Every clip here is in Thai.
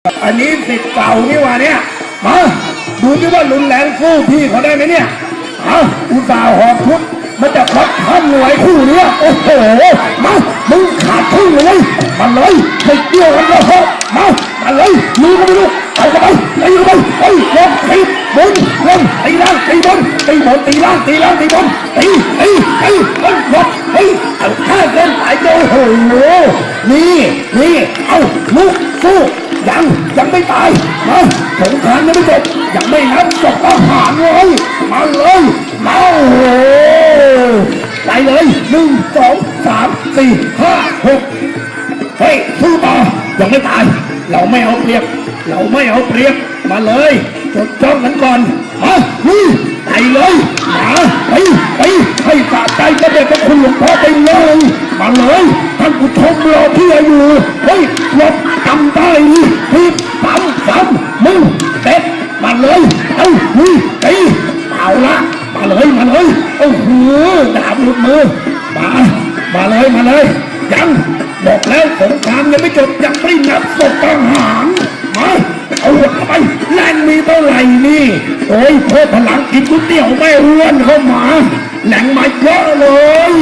อันนี้สิทธิ์เก่านี่ว่าเนี่ยมาดูที่ว่ารุนแรงสู้พี่เขาได้ไหมเนี่ยอุตส่าห์หอบชุดมันจะพัดทำหน่วยคู่นี้โอ้โหมามึงขาดทุ่งเลยมาเลยไม่เกี่ยวกันแล้วมาเลยมือก็ไม่รู้เอาเข้าไปตีเข้าไปเฮ้ยลงตีบนลงตีล่างตีบนตีบนตีล่างตีล่างตีบนตีลงเฮ้ยเอาแค่เดินสายเดียวโอ้โหนี่เอาลุกสู้ยังไม่ตายมาสงครามยังไม่จบยังไม่นับจบทหารเลยมาเลยมาไปเลย1 2 3 4 5 6เฮ้ยสู้ต่อยังไม่ตายเราไม่เอาเปรียบมาเลยจดจ้องกันก่อนมาไปเลยมาไปให้สะใจกระเด็นกับคุณหลวงพ่อไปเลยมาเลยท่านผู้ชมรอที่อยู่เฮ้ยหลบจำได้พี่ซ้ำมึงเด็ดมาเลยเอาเอาละมาเลยโอ้โหดาบหลุดมือมาเลยยังบอกแล้วสงครามยังไม่จบยังไม่นับศพทหารมาเอาเข้าไปแรงมีเท่าไหร่นี่โอ้ยเพิ่มพลังกินก๋วยเตี๋ยวไม่อ้วนเข้ามาแหล่งมาเยอะเลย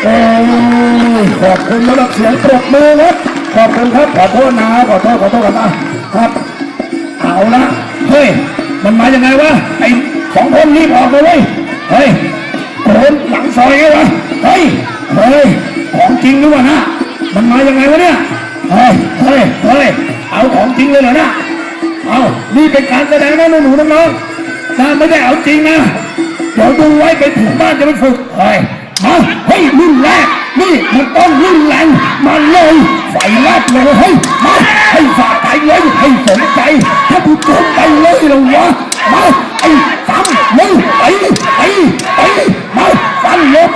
โอ้ยขอบคุณสำหรับเสียงปรบมือครับขอบคุณครับขอโทษนะขอโทษกันนะครับเอาละเฮ้ยมันมายังไงวะไอ้2 คนรีบออกเลยเฮ้ยโกนหลังซอยไงวะเฮ้ยของจริงหรือวะนะมันมายังไงวะเนี่ยเฮ้ยเอาของจริงเลยเหรอนะเอานี่เป็นการแสดงนะหนูน้องๆถ้าไม่ได้เอาจริงนะเดี๋ยวดูไว้ไปถึงบ้านจะไปฝึกมารุ่นแรกนี่มันต้องรุ่นแรงมาเลยไฟลับเลยมาให้สะใจเลยให้สนใจถ้าผู้ชมไปเลยเราวะมาไอ้ซ้ำมึงไปมาฟันลบ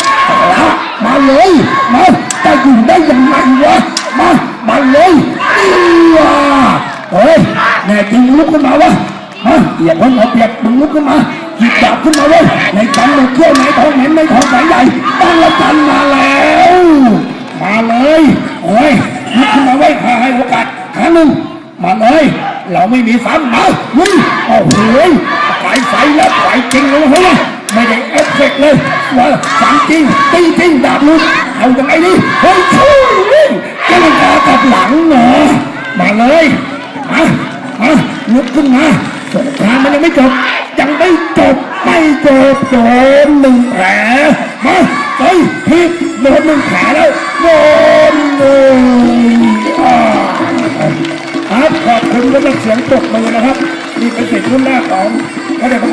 มาเลยมาจะอยู่ได้ยังไงวะมาเลยเฮ้ยแน่จริงลุกขึ้นมาวะอย่าเพิ่งเอาเปรียบมึงลุกขึ้นมาหยิบดาบขึ้นมาเลยในจันทร์เขี้ยวในทองเห็นในทองสายใหญ่ตั้งละจันมาแล้วมาเลยลุกขึ้นมาไว้ให้โอกาสครั้งหนึ่งมาเลยเราไม่มีซ้ำมาโอ้โหไฟแล้วไฟจริงเลยไม่ได้เอฟเฟกต์เลยว่าสังจริงตีจริงดาบลุกเอาอย่างไรดีช่วยแกมันกากับหลังเนาะมาเลยลุกขึ้นมาสงครามมันยังไม่จบไม่จบโดน1 แผลมาพี่โดน1 แผลแล้วโดนครับขอบคุณและเสียงปรบมือนะครับนี่เป็นเสียงรุ่นแรกของพระเดช